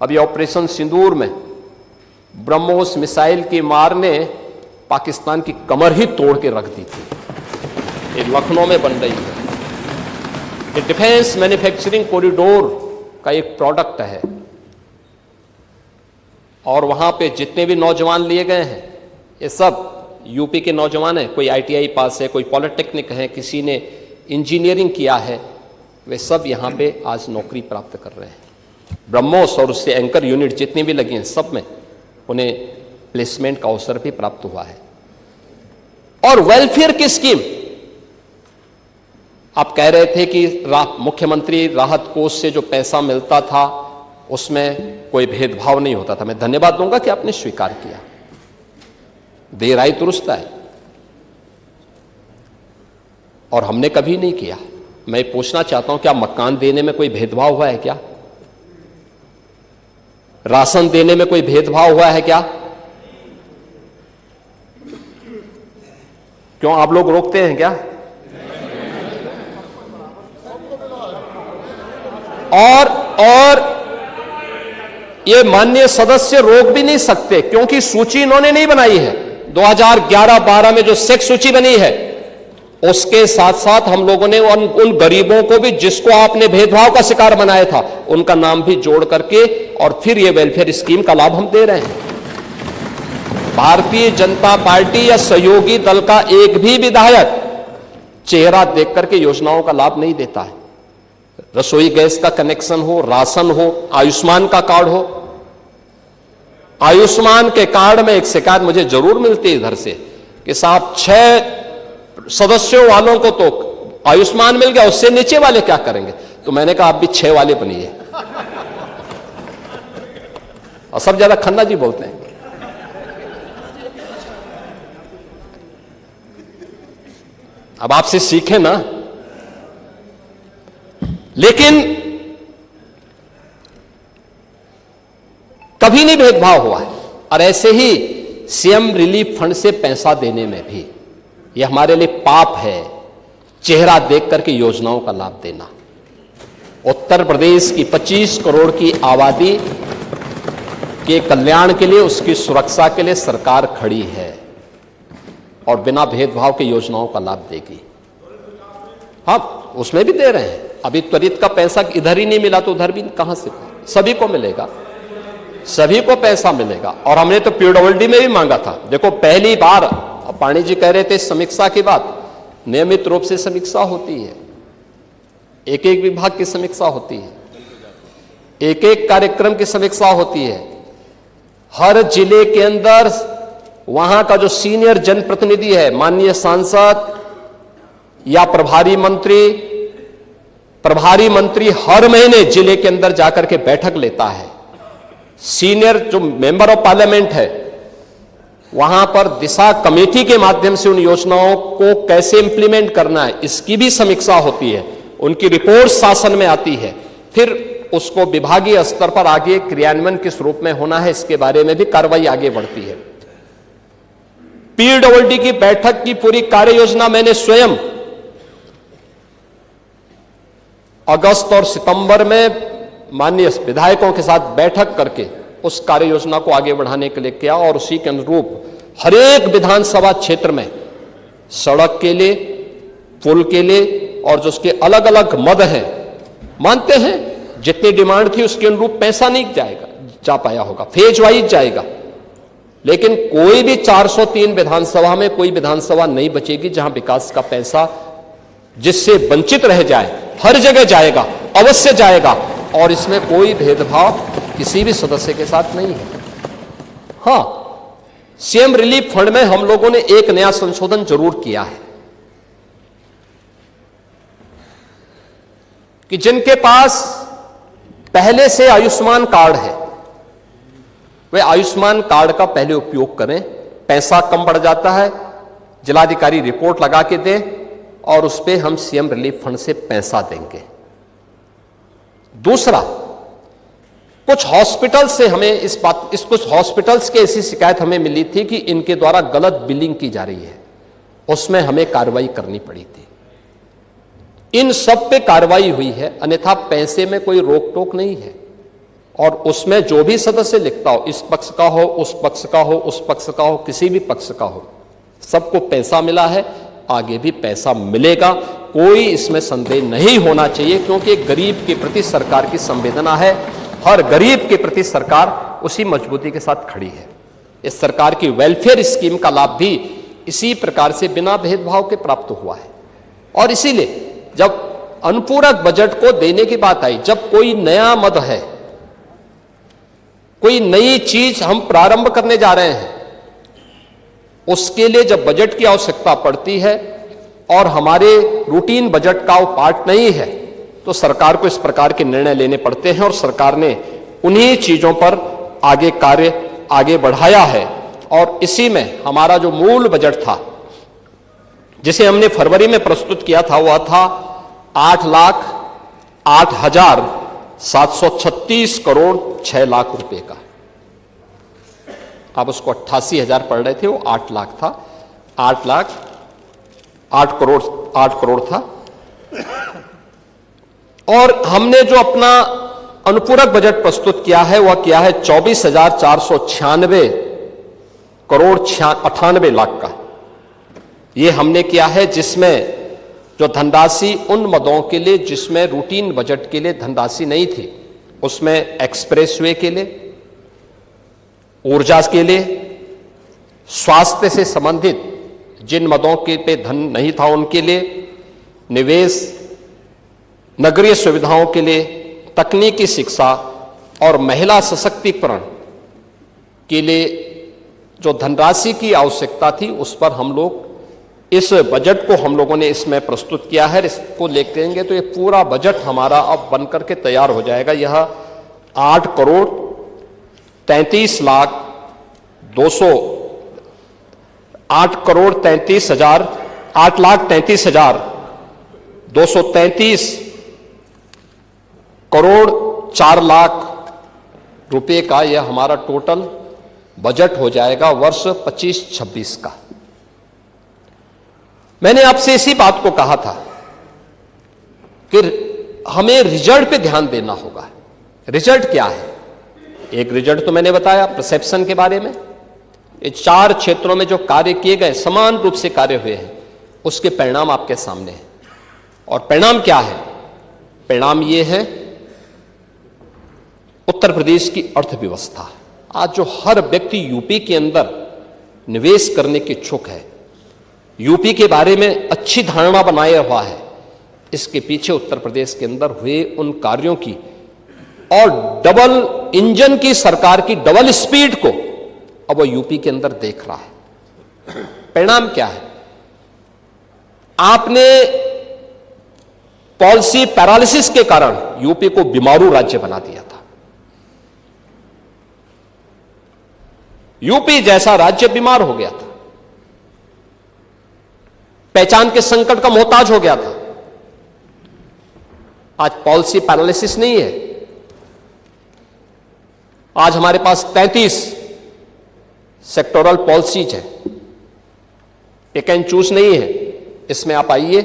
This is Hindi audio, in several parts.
अभी ऑपरेशन सिंदूर में ब्रह्मोस मिसाइल की मार ने पाकिस्तान की कमर ही तोड़ के रख दी थी। ये लखनऊ में बन रही है। ये डिफेंस मैन्युफैक्चरिंग कॉरिडोर का एक प्रोडक्ट है और वहां पे जितने भी नौजवान लिए गए हैं ये सब यूपी के नौजवान हैं। कोई आईटीआई पास है, कोई पॉलिटेक्निक है, किसी ने इंजीनियरिंग किया है, वे सब यहां पे आज नौकरी प्राप्त कर रहे हैं। ब्रह्मोस और उससे एंकर यूनिट जितनी भी लगी हैं सब में उन्हें प्लेसमेंट का अवसर भी प्राप्त हुआ है। और वेलफेयर की स्कीम, आप कह रहे थे कि मुख्यमंत्री राहत कोष से जो पैसा मिलता था उसमें कोई भेदभाव नहीं होता था। मैं धन्यवाद दूंगा कि आपने स्वीकार किया। देर आई दुरुस्त है और हमने कभी नहीं किया। मैं पूछना चाहता हूं, क्या मकान देने में कोई भेदभाव हुआ है क्या? राशन देने में कोई भेदभाव हुआ है क्या? क्यों आप लोग रोकते हैं क्या? और ये माननीय सदस्य रोक भी नहीं सकते क्योंकि सूची इन्होंने नहीं बनाई है। 2011-12 में जो सेक्स सूची बनी है उसके साथ साथ हम लोगों ने उन गरीबों को भी जिसको आपने भेदभाव का शिकार बनाया था उनका नाम भी जोड़ करके और फिर ये वेलफेयर स्कीम का लाभ हम दे रहे हैं। भारतीय जनता पार्टी या सहयोगी दल का एक भी विधायक चेहरा देख करके योजनाओं का लाभ नहीं देता है। रसोई गैस का कनेक्शन हो, राशन हो, आयुष्मान का कार्ड हो। आयुष्मान के कार्ड में एक शिकायत मुझे जरूर मिलती है इधर से कि साहब 6 सदस्यों वालों को तो आयुष्मान मिल गया, उससे नीचे वाले क्या करेंगे? तो मैंने कहा आप भी 6 वाले बनिए। और सब ज्यादा खन्ना जी बोलते हैं। अब आपसे सीखें ना। लेकिन कभी नहीं भेदभाव हुआ है। और ऐसे ही सीएम रिलीफ फंड से पैसा देने में भी यह हमारे लिए पाप है, चेहरा देख करके योजनाओं का लाभ देना। उत्तर प्रदेश की 25 करोड़ की आबादी के कल्याण के लिए, उसकी सुरक्षा के लिए सरकार खड़ी है और बिना भेदभाव के योजनाओं का लाभ देगी। हाँ, उसमें भी दे रहे हैं। अभी त्वरित का पैसा इधर ही नहीं मिला तो उधर भी कहां से? सभी को मिलेगा, सभी को पैसा मिलेगा। और हमने तो पीडब्ल्यूडी में भी मांगा था। देखो पहली बार पाणी जी कह रहे थे समीक्षा की बात, नियमित रूप से समीक्षा होती है, एक एक विभाग की समीक्षा होती है, एक एक कार्यक्रम की समीक्षा होती है। हर जिले के अंदर वहां का जो सीनियर जनप्रतिनिधि है, माननीय सांसद या प्रभारी मंत्री हर महीने जिले के अंदर जाकर के बैठक लेता है। सीनियर जो मेंबर ऑफ पार्लियामेंट है वहां पर दिशा कमेटी के माध्यम से उन योजनाओं को कैसे इंप्लीमेंट करना है इसकी भी समीक्षा होती है। उनकी रिपोर्ट शासन में आती है, फिर उसको विभागीय स्तर पर आगे क्रियान्वयन किस रूप में होना है इसके बारे में भी कार्रवाई आगे बढ़ती है। पीडब्ल्यूडी की बैठक की पूरी कार्य योजना मैंने स्वयं अगस्त और सितंबर में माननीय विधायकों के साथ बैठक करके उस कार्य योजना को आगे बढ़ाने के लिए किया और उसी के अनुरूप हर एक विधानसभा क्षेत्र में सड़क के लिए, पुल के लिए और जो उसके अलग अलग मद हैं, मानते हैं जितनी डिमांड थी उसके अनुरूप पैसा नहीं जा पाया होगा, फेज वाइज जाएगा। लेकिन कोई भी 403 विधानसभा में कोई विधानसभा नहीं बचेगी जहां विकास का पैसा जिससे वंचित रह जाए। हर जगह जाएगा, अवश्य जाएगा और इसमें कोई भेदभाव किसी भी सदस्य के साथ नहीं है। हां, सीएम रिलीफ फंड में हम लोगों ने एक नया संशोधन जरूर किया है कि जिनके पास पहले से आयुष्मान कार्ड है वे आयुष्मान कार्ड का पहले उपयोग करें। पैसा कम बढ़ जाता है, जिलाधिकारी रिपोर्ट लगा के दें और उस पर हम सीएम रिलीफ फंड से पैसा देंगे। दूसरा, कुछ हॉस्पिटल से हमें कुछ हॉस्पिटल्स की ऐसी शिकायत हमें मिली थी कि इनके द्वारा गलत बिलिंग की जा रही है, उसमें हमें कार्रवाई करनी पड़ी थी। इन सब पे कार्रवाई हुई है, अन्यथा पैसे में कोई रोक टोक नहीं है। और उसमें जो भी सदस्य लिखता हो, इस पक्ष का हो, उस पक्ष का हो, उस पक्ष का हो, किसी भी पक्ष का हो, सबको पैसा मिला है, आगे भी पैसा मिलेगा, कोई इसमें संदेह नहीं होना चाहिए, क्योंकि गरीब के प्रति सरकार की संवेदना है। हर गरीब के प्रति सरकार उसी मजबूती के साथ खड़ी है। इस सरकार की वेलफेयर स्कीम का लाभ भी इसी प्रकार से बिना भेदभाव के प्राप्त हुआ है। और इसीलिए जब अनुपूरक बजट को देने की बात आई, जब कोई नया मद है, कोई नई चीज हम प्रारंभ करने जा रहे हैं, उसके लिए जब बजट की आवश्यकता पड़ती है और हमारे रूटीन बजट का वो पार्ट नहीं है, तो सरकार को इस प्रकार के निर्णय लेने पड़ते हैं। और सरकार ने उन्हीं चीजों पर कार्य आगे बढ़ाया है। और इसी में हमारा जो मूल बजट था, जिसे हमने फरवरी में प्रस्तुत किया था, वह था 8,08,736 करोड़ 6 लाख रुपए का। आप उसको 88,000 पढ़ रहे थे, वो 8 लाख था, 8 करोड़ था। और हमने जो अपना अनुपूरक बजट प्रस्तुत किया है, वह किया है 24,496 करोड़ 98 लाख का। यह हमने किया है, जिसमें जो धनराशि उन मदों के लिए जिसमें रूटीन बजट के लिए धनराशि नहीं थी, उसमें एक्सप्रेसवे के लिए, ऊर्जा के लिए, स्वास्थ्य से संबंधित जिन मदों के पे धन नहीं था उनके लिए, निवेश, नगरीय सुविधाओं के लिए, तकनीकी शिक्षा और महिला सशक्तिकरण के लिए जो धनराशि की आवश्यकता थी, उस पर हम लोग इस बजट को हम लोगों ने इसमें प्रस्तुत किया है। इसको लेंगे तो ये पूरा बजट हमारा अब बनकर के तैयार हो जाएगा। यह 8 करोड़ 33 लाख 233,233 करोड़ 4 लाख रुपए का यह हमारा टोटल बजट हो जाएगा वर्ष 25-26 का। मैंने आपसे इसी बात को कहा था कि हमें रिजल्ट पे ध्यान देना होगा। रिजल्ट क्या है? एक रिजल्ट तो मैंने बताया परसेप्शन के बारे में। ये 4 क्षेत्रों में जो कार्य किए गए, समान रूप से कार्य हुए हैं, उसके परिणाम आपके सामने हैं। और परिणाम क्या है? परिणाम ये है, उत्तर प्रदेश की अर्थव्यवस्था, आज जो हर व्यक्ति यूपी के अंदर निवेश करने के इच्छुक है, यूपी के बारे में अच्छी धारणा बनाए हुआ है, इसके पीछे उत्तर प्रदेश के अंदर हुए उन कार्यों की और डबल इंजन की सरकार की डबल स्पीड को अब वो यूपी के अंदर देख रहा है। परिणाम क्या है? आपने पॉलिसी पैरालिसिस के कारण यूपी को बीमारू राज्य बना दिया था। यूपी जैसा राज्य बीमार हो गया था, पहचान के संकट का मोहताज हो गया था। आज पॉलिसी पैरालिसिस नहीं है। आज हमारे पास 33 सेक्टोरल पॉलिसीज है, पिक एंड चूज नहीं है। इसमें आप आइए,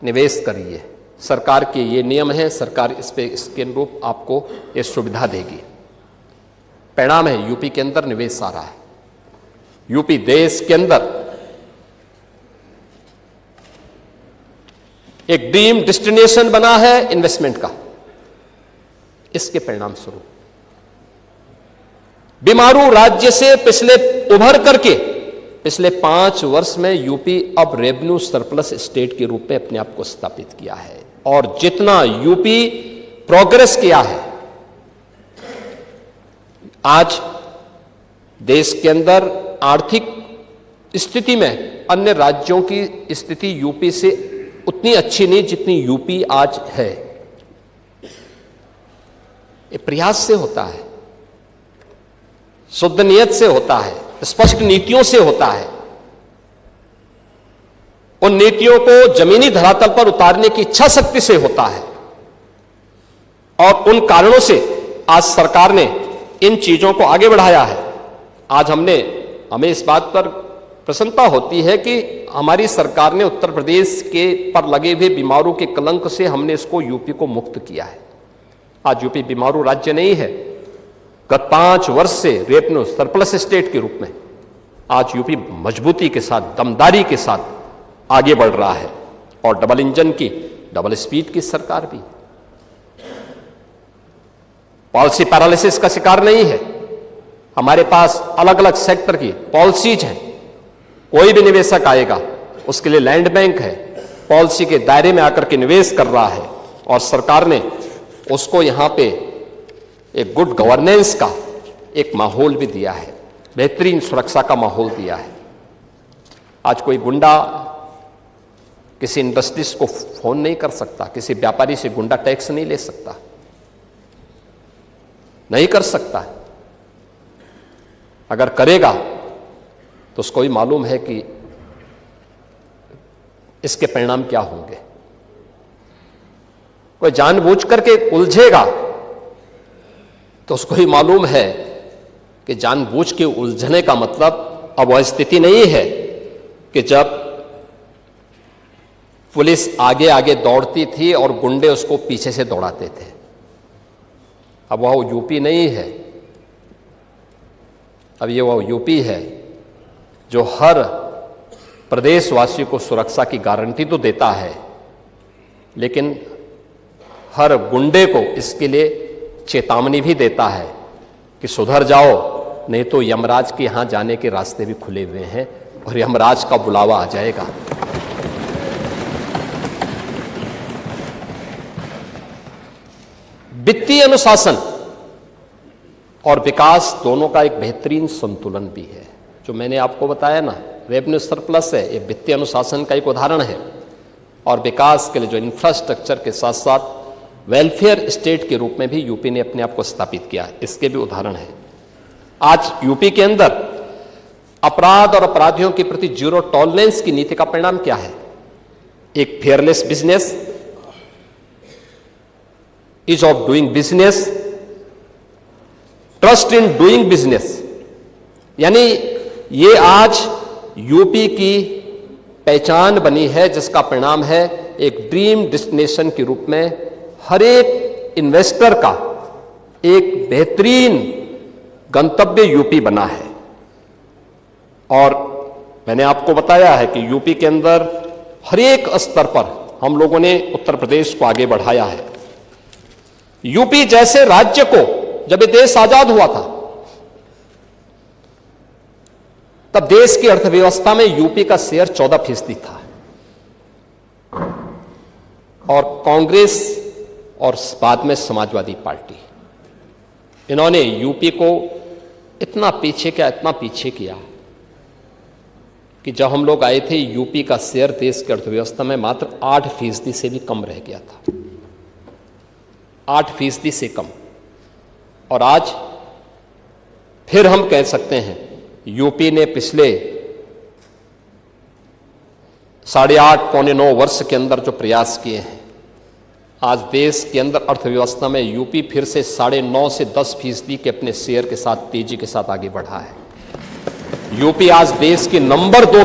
निवेश करिए। सरकार के ये नियम हैं, सरकार इस पे इसके अनुरूप आपको ये सुविधा देगी। परिणाम है, यूपी के अंदर निवेश आ रहा है। यूपी देश के अंदर एक ड्रीम डेस्टिनेशन बना है इन्वेस्टमेंट का। इसके परिणाम स्वरूप बीमारू राज्य से उभर करके पिछले 5 वर्ष में यूपी अब रेवेन्यू सरप्लस स्टेट के रूप में अपने आप को स्थापित किया है। और जितना यूपी प्रोग्रेस किया है, आज देश के अंदर आर्थिक स्थिति में अन्य राज्यों की स्थिति यूपी से उतनी अच्छी नहीं जितनी यूपी आज है। ये प्रयास से होता है, शुद्ध नियत से होता है, स्पष्ट नीतियों से होता है। उन नीतियों को जमीनी धरातल पर उतारने की इच्छा शक्ति से होता है। और उन कारणों से आज सरकार ने इन चीजों को आगे बढ़ाया है। आज हमें इस बात पर प्रसन्नता होती है कि हमारी सरकार ने उत्तर प्रदेश के पर लगे हुए बीमारों के कलंक से हमने इसको यूपी को मुक्त किया है। आज यूपी बीमारू राज्य नहीं है। गत 5 वर्ष से रेवेन्यू सरप्लस स्टेट के रूप में आज यूपी मजबूती के साथ, दमदारी के साथ आगे बढ़ रहा है और डबल इंजन की, डबल स्पीड की सरकार भी पॉलिसी पैरालिसिस का शिकार नहीं है। हमारे पास अलग अलग सेक्टर की पॉलिसीज हैं। कोई भी निवेशक आएगा उसके लिए लैंड बैंक है, पॉलिसी के दायरे में आकर के निवेश कर रहा है और सरकार ने उसको यहां पे एक गुड गवर्नेंस का एक माहौल भी दिया है, बेहतरीन सुरक्षा का माहौल दिया है। आज कोई गुंडा किसी इंडस्ट्रीज को फोन नहीं कर सकता, किसी व्यापारी से गुंडा टैक्स नहीं ले सकता, नहीं कर सकता। अगर करेगा तो उसको भी मालूम है कि इसके परिणाम क्या होंगे। कोई जानबूझ करके उलझेगा तो उसको ही मालूम है कि जानबूझ के उलझने का मतलब अब वह स्थिति नहीं है कि जब पुलिस आगे आगे दौड़ती थी और गुंडे उसको पीछे से दौड़ाते थे। अब वह यूपी नहीं है, अब ये वह यूपी है जो हर प्रदेशवासी को सुरक्षा की गारंटी तो देता है, लेकिन हर गुंडे को इसके लिए चेतावनी भी देता है कि सुधर जाओ, नहीं तो यमराज के यहां जाने के रास्ते भी खुले हुए हैं और यमराज का बुलावा आ जाएगा। वित्तीय अनुशासन और विकास दोनों का एक बेहतरीन संतुलन भी है। जो मैंने आपको बताया ना, रेवेन्यू सरप्लस है, ये वित्तीय अनुशासन का एक उदाहरण है और विकास के लिए जो इंफ्रास्ट्रक्चर के साथ साथ वेलफेयर स्टेट के रूप में भी यूपी ने अपने आप को स्थापित किया, इसके भी उदाहरण है। आज यूपी के अंदर अपराध और अपराधियों के प्रति जीरो टॉलरेंस की नीति का परिणाम क्या है? एक fearless business, ease of doing business, trust in doing business, यानी ये आज यूपी की पहचान बनी है, जिसका परिणाम है एक ड्रीम डेस्टिनेशन के रूप में हर एक इन्वेस्टर का एक बेहतरीन गंतव्य यूपी बना है। और मैंने आपको बताया है कि यूपी के अंदर हर एक स्तर पर हम लोगों ने उत्तर प्रदेश को आगे बढ़ाया है। यूपी जैसे राज्य को जब ये देश आजाद हुआ था तब देश की अर्थव्यवस्था में यूपी का शेयर 14% था और कांग्रेस और बाद में समाजवादी पार्टी, इन्होंने यूपी को इतना पीछे किया कि जब हम लोग आए थे यूपी का शेयर देश की अर्थव्यवस्था में मात्र 8% से भी कम रह गया था, 8% से कम। और आज फिर हम कह सकते हैं यूपी ने पिछले 8.5 पौने 9 वर्ष के अंदर जो प्रयास किए हैं, आज देश के अंदर अर्थव्यवस्था में यूपी फिर से 9.5 से 10% के अपने शेयर के साथ तेजी के साथ आगे बढ़ा है। यूपी आज देश की नंबर 2